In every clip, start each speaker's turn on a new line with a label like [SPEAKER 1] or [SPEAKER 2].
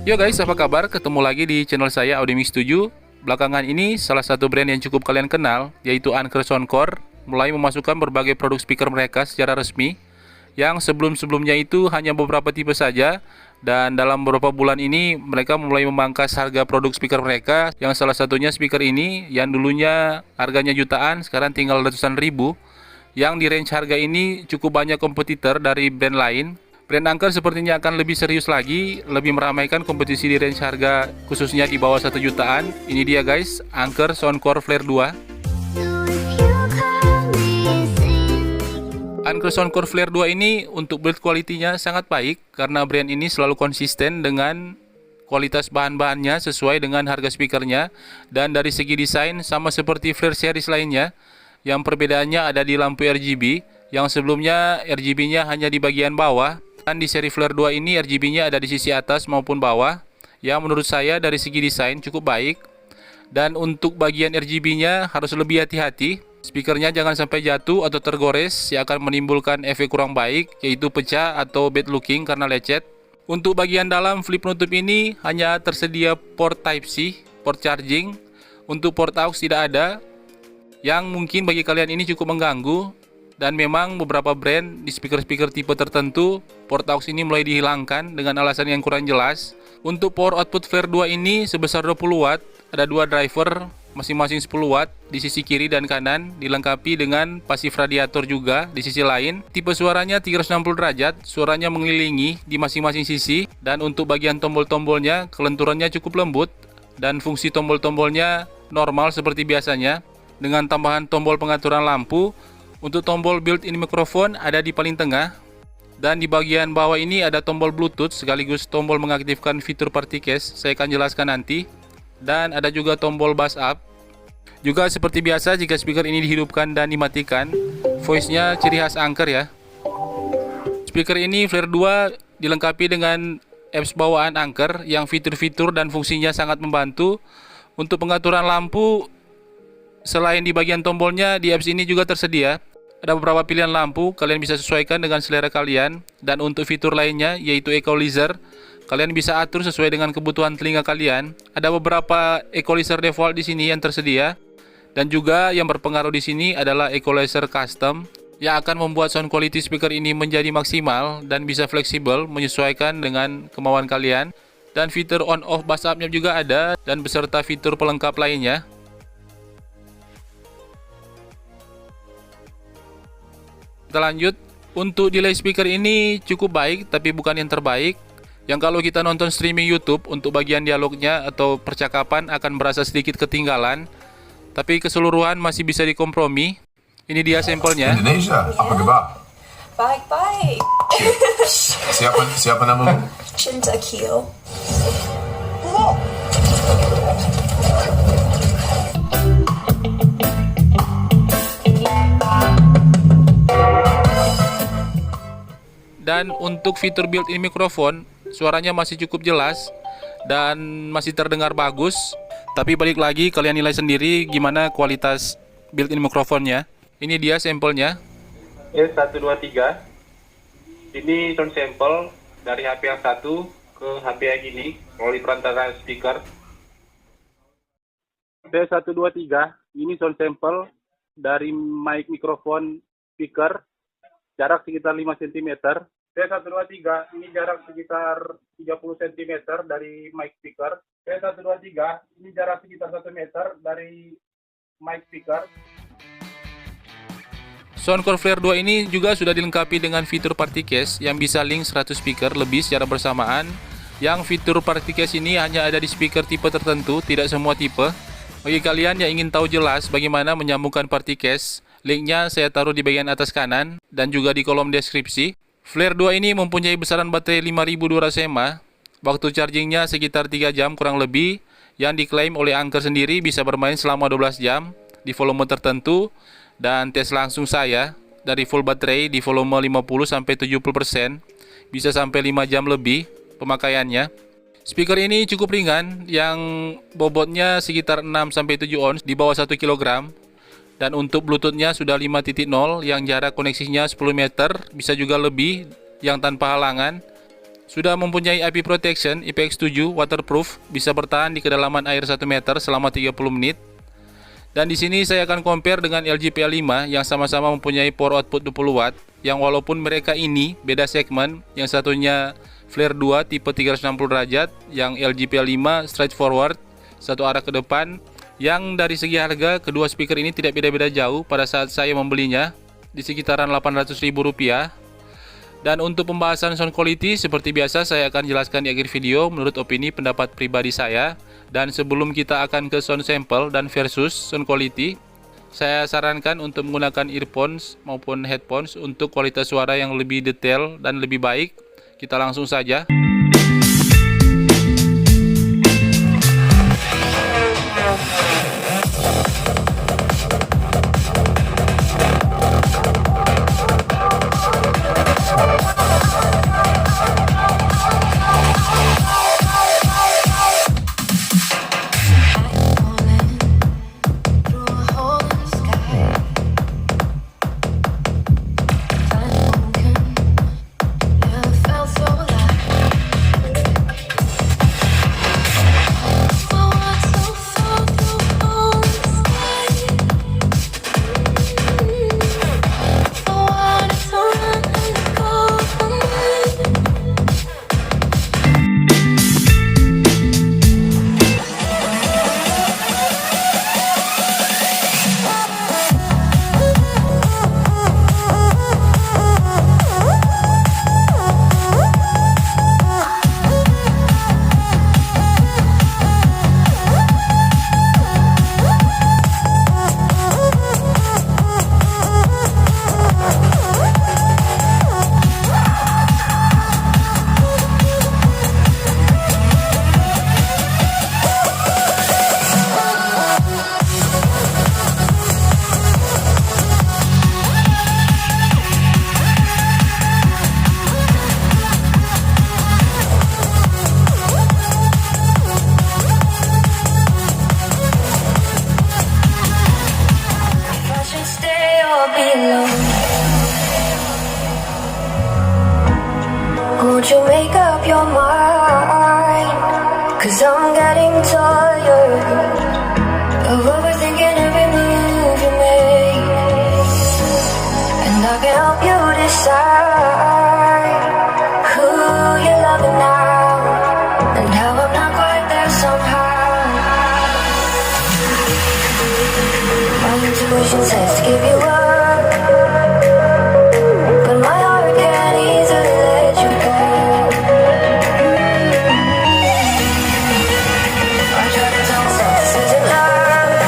[SPEAKER 1] Yo guys, apa kabar? Ketemu lagi di channel saya Audimix 7. Belakangan ini salah satu brand yang cukup kalian kenal yaitu Anker Soundcore mulai memasukkan berbagai produk speaker mereka secara resmi, yang sebelum-sebelumnya itu hanya beberapa tipe saja. Dan dalam beberapa bulan ini mereka mulai memangkas harga produk speaker mereka, yang salah satunya speaker ini yang dulunya harganya jutaan sekarang tinggal ratusan ribu. Yang di range harga ini cukup banyak kompetitor dari brand lain. Brand Anker sepertinya akan lebih serius lagi, lebih meramaikan kompetisi di range harga khususnya di bawah 1 jutaan. Ini dia guys, Anker Soundcore Flare 2. Anker Soundcore Flare 2 ini untuk build quality-nya sangat baik karena brand ini selalu konsisten dengan kualitas bahan-bahannya sesuai dengan harga speakernya. Dan dari segi desain sama seperti Flare series lainnya, yang perbedaannya ada di lampu RGB, yang sebelumnya RGB-nya hanya di bagian bawah. Dan di seri Flare 2 ini RGB-nya ada di sisi atas maupun bawah, yang menurut saya dari segi desain cukup baik. Dan untuk bagian RGB-nya harus lebih hati-hati. Speakernya jangan sampai jatuh atau tergores yang akan menimbulkan efek kurang baik, yaitu pecah atau bad looking karena lecet. Untuk bagian dalam flip penutup ini hanya tersedia port Type-C, port charging. Untuk port aux tidak ada, yang mungkin bagi kalian ini cukup mengganggu. Dan memang beberapa brand di speaker-speaker tipe tertentu port aux ini mulai dihilangkan dengan alasan yang kurang jelas. Untuk power output Flare 2 ini sebesar 20 watt, ada dua driver masing-masing 10 watt di sisi kiri dan kanan, dilengkapi dengan pasif radiator juga di sisi lain. Tipe suaranya 360 derajat, suaranya mengelilingi di masing-masing sisi. Dan untuk bagian tombol-tombolnya, kelenturannya cukup lembut dan fungsi tombol-tombolnya normal seperti biasanya dengan tambahan tombol pengaturan lampu. Untuk tombol built-in mikrofon ada di paling tengah, dan di bagian bawah ini ada tombol Bluetooth sekaligus tombol mengaktifkan fitur party case, saya akan jelaskan nanti. Dan ada juga tombol bass up. Juga seperti biasa jika speaker ini dihidupkan dan dimatikan, voice-nya ciri khas Anker ya. Speaker ini Flare 2 dilengkapi dengan apps bawaan Anker yang fitur-fitur dan fungsinya sangat membantu. Untuk pengaturan lampu, selain di bagian tombolnya, di apps ini juga tersedia ada beberapa pilihan lampu, kalian bisa sesuaikan dengan selera kalian. Dan untuk fitur lainnya yaitu equalizer, kalian bisa atur sesuai dengan kebutuhan telinga kalian. Ada beberapa equalizer default di sini yang tersedia. Dan juga yang berpengaruh di sini adalah equalizer custom yang akan membuat sound quality speaker ini menjadi maksimal dan bisa fleksibel menyesuaikan dengan kemauan kalian. Dan fitur on off bass up-nya juga ada, dan beserta fitur pelengkap lainnya. Kita lanjut. Untuk delay speaker ini cukup baik tapi bukan yang terbaik, yang kalau kita nonton streaming YouTube untuk bagian dialognya atau percakapan akan berasa sedikit ketinggalan, tapi keseluruhan masih bisa dikompromi. Ini dia sampelnya.
[SPEAKER 2] Indonesia, apa kabar?
[SPEAKER 3] Baik-baik.
[SPEAKER 2] Siapa namamu?
[SPEAKER 3] Cinta Kio.
[SPEAKER 1] Dan untuk fitur built-in mikrofon, suaranya masih cukup jelas dan masih terdengar bagus. Tapi balik lagi, kalian nilai sendiri gimana kualitas built-in mikrofonnya. Ini dia sampelnya.
[SPEAKER 4] S123. Ini sound sample dari HP yang satu ke HP yang ini melalui perantara speaker. S123. Ini sound sample dari mic mikrofon speaker, jarak sekitar 5 cm. T123 ini jarak sekitar 30 cm dari mic speaker. T123 ini jarak sekitar 1 meter dari mic speaker.
[SPEAKER 1] Soundcore Flare 2 ini juga sudah dilengkapi dengan fitur party case yang bisa link 100 speaker lebih secara bersamaan. Yang fitur party case ini hanya ada di speaker tipe tertentu, tidak semua tipe. Bagi kalian yang ingin tahu jelas bagaimana menyambungkan party case, linknya saya taruh di bagian atas kanan dan juga di kolom deskripsi. Flare 2 ini mempunyai besaran baterai 5200 mAh. Waktu chargingnya sekitar 3 jam kurang lebih, yang diklaim oleh Anker sendiri bisa bermain selama 12 jam di volume tertentu. Dan tes langsung saya dari full baterai di volume 50-70%, bisa sampai 5 jam lebih pemakaiannya. Speaker ini cukup ringan, yang bobotnya sekitar 6-7 ons di bawah 1 kg. Dan untuk Bluetooth-nya sudah 5.0 yang jarak koneksinya 10 meter, bisa juga lebih yang tanpa halangan. Sudah mempunyai IP protection IPX7 waterproof, bisa bertahan di kedalaman air 1 meter selama 30 menit. Dan di sini saya akan compare dengan LG PL5 yang sama-sama mempunyai power output 20 watt, yang walaupun mereka ini beda segmen, yang satunya flare 2 tipe 360 derajat, yang LG PL5 straightforward, satu arah ke depan. Yang dari segi harga, kedua speaker ini tidak beda-beda jauh pada saat saya membelinya, di sekitaran Rp800.000. Dan untuk pembahasan sound quality, seperti biasa saya akan jelaskan di akhir video menurut opini pendapat pribadi saya. Dan sebelum kita akan ke sound sample dan versus sound quality, saya sarankan untuk menggunakan earphones maupun headphones untuk kualitas suara yang lebih detail dan lebih baik. Kita langsung saja.
[SPEAKER 5] Won't you make up your mind? 'Cause I'm getting tired of overthinking every move you make. And I can help you decide who you're loving now, and how I'm not quite there somehow. My intuition says to give you up, but my heart can't easily let you go. I try to tell myself this isn't love,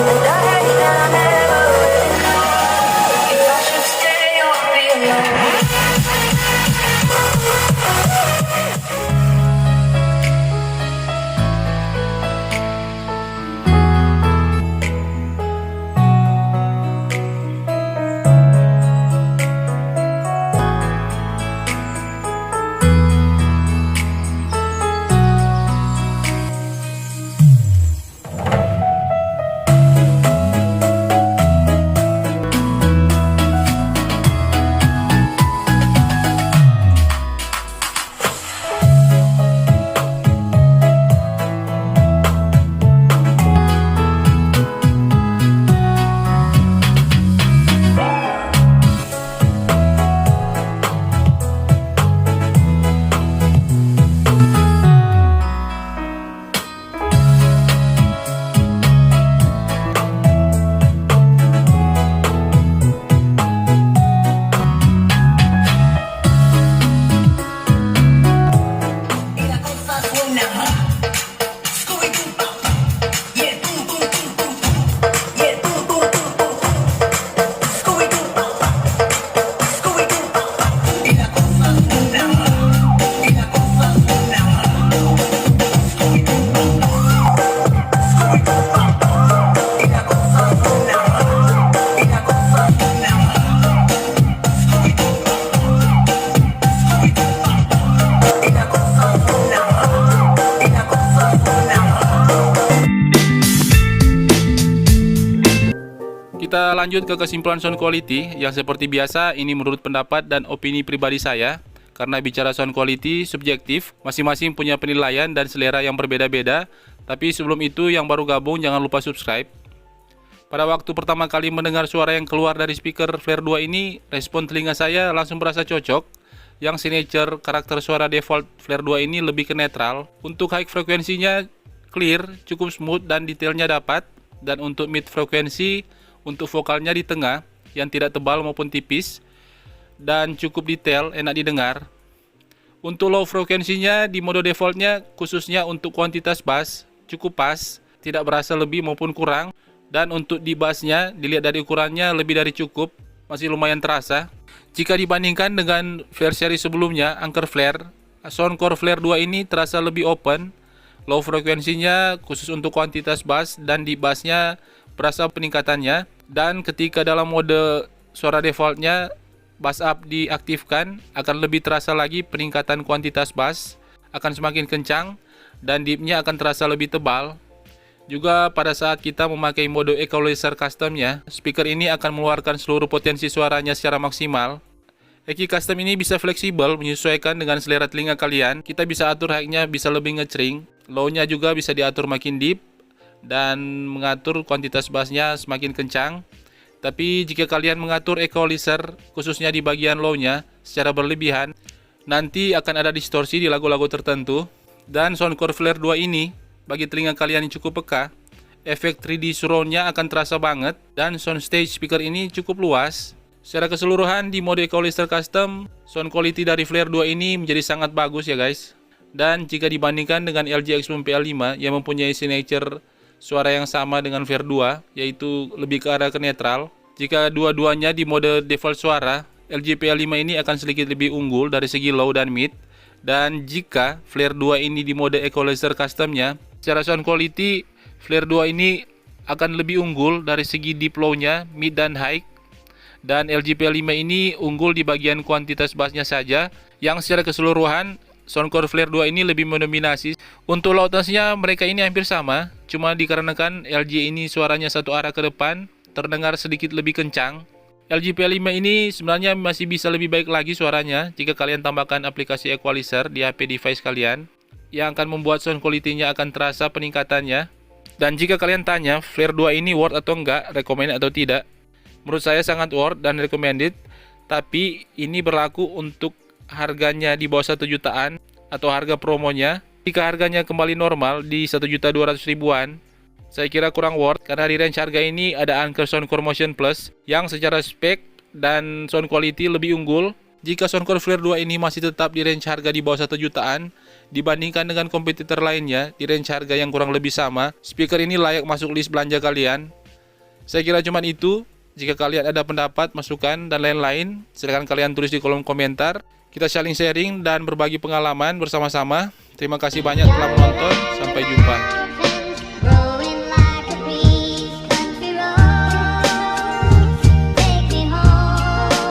[SPEAKER 5] and I hate that I never really know if I should stay or be alone.
[SPEAKER 1] Kita lanjut ke kesimpulan sound quality yang seperti biasa ini menurut pendapat dan opini pribadi saya. karena bicara sound quality subjektif, masing-masing punya penilaian dan selera yang berbeda-beda. Tapi sebelum itu, yang baru gabung jangan lupa subscribe. Pada waktu pertama kali mendengar suara yang keluar dari speaker Flare 2 ini, respon telinga saya langsung berasa cocok. Yang signature karakter suara default Flare 2 ini lebih ke netral. Untuk high frekuensinya clear, cukup smooth dan detailnya dapat. Dan untuk mid frekuensi, untuk vokalnya di tengah, yang tidak tebal maupun tipis. Dan cukup detail, enak didengar. Untuk low frekuensinya di mode defaultnya, khususnya untuk kuantitas bass, cukup pas, tidak berasa lebih maupun kurang. Dan untuk di bassnya, dilihat dari ukurannya lebih dari cukup, masih lumayan terasa. Jika dibandingkan dengan Flare seri sebelumnya, Anchor Flare, Soundcore Flare 2 ini terasa lebih open. Low frekuensinya khusus untuk kuantitas bass dan di bassnya berasa peningkatannya. Dan ketika dalam mode suara defaultnya, bass up diaktifkan, akan lebih terasa lagi peningkatan kuantitas bass, akan semakin kencang dan deepnya akan terasa lebih tebal. Juga pada saat kita memakai mode equalizer customnya, speaker ini akan mengeluarkan seluruh potensi suaranya secara maksimal. EQ custom ini bisa fleksibel menyesuaikan dengan selera telinga kalian. Kita bisa atur high-nya bisa lebih ngecering, low-nya juga bisa diatur makin deep, dan mengatur kuantitas bassnya semakin kencang. Tapi jika kalian mengatur equalizer khususnya di bagian low-nya secara berlebihan, nanti akan ada distorsi di lagu-lagu tertentu. Dan Soundcore Flare 2 ini, bagi telinga kalian yang cukup peka, efek 3D surround-nya akan terasa banget, dan soundstage speaker ini cukup luas. Secara keseluruhan di mode equalizer custom, sound quality dari Flare 2 ini menjadi sangat bagus ya guys. Dan jika dibandingkan dengan LG X1 PL5 yang mempunyai signature suara yang sama dengan Flare 2, yaitu lebih ke arah ke netral, jika dua-duanya di mode default suara, LG PL5 ini akan sedikit lebih unggul dari segi low dan mid. Dan jika Flare 2 ini di mode equalizer customnya, secara sound quality, Flare 2 ini akan lebih unggul dari segi deep low-nya, mid dan high. Dan LG P5 ini unggul di bagian kuantitas bassnya saja, yang secara keseluruhan Soundcore Flare 2 ini lebih mendominasi. Untuk loudness-nya mereka ini hampir sama, cuma dikarenakan LG ini suaranya satu arah ke depan, terdengar sedikit lebih kencang. LG P5 ini sebenarnya masih bisa lebih baik lagi suaranya jika kalian tambahkan aplikasi equalizer di HP device kalian, yang akan membuat sound quality-nya akan terasa peningkatannya. Dan jika kalian tanya Flare 2 ini worth atau enggak, recommended atau tidak, menurut saya sangat worth dan recommended. Tapi ini berlaku untuk harganya di bawah 1 jutaan atau harga promonya. Jika harganya kembali normal di 1.200.000-an, saya kira kurang worth, karena di range harga ini ada Anchor Soundcore Motion Plus yang secara spek dan sound quality lebih unggul. Jika Soundcore Flare 2 ini masih tetap di range harga di bawah 1 jutaan, dibandingkan dengan kompetitor lainnya di range harga yang kurang lebih sama, speaker ini layak masuk list belanja kalian. Saya kira cuman itu. Jika kalian ada pendapat, masukan, dan lain-lain, silakan kalian tulis di kolom komentar. Kita saling sharing dan berbagi pengalaman bersama-sama. Terima kasih banyak telah menonton. Sampai jumpa.